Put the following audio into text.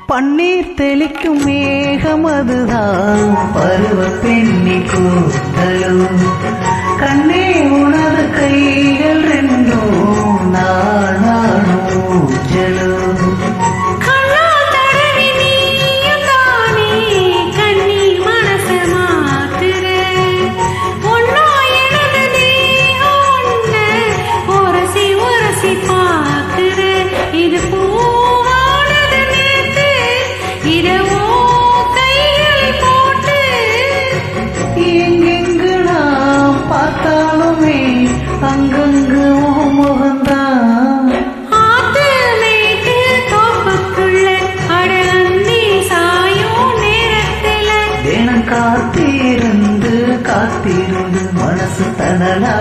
பன்னீர் தெளிக்கும் மேகம் அதுதான் பருவ பெண்ணி கூந்தலும் கண்ணே உனது கைகள் ரெண்டும் நானும் ஊஞ்சலும் அங்கங்கு முகந்தான் ஆத்து மேட்டு தோப்புக்குள்ள அடந்தி சாயும் நேரத்துல தினம் காத்திருந்து மனசு தனலா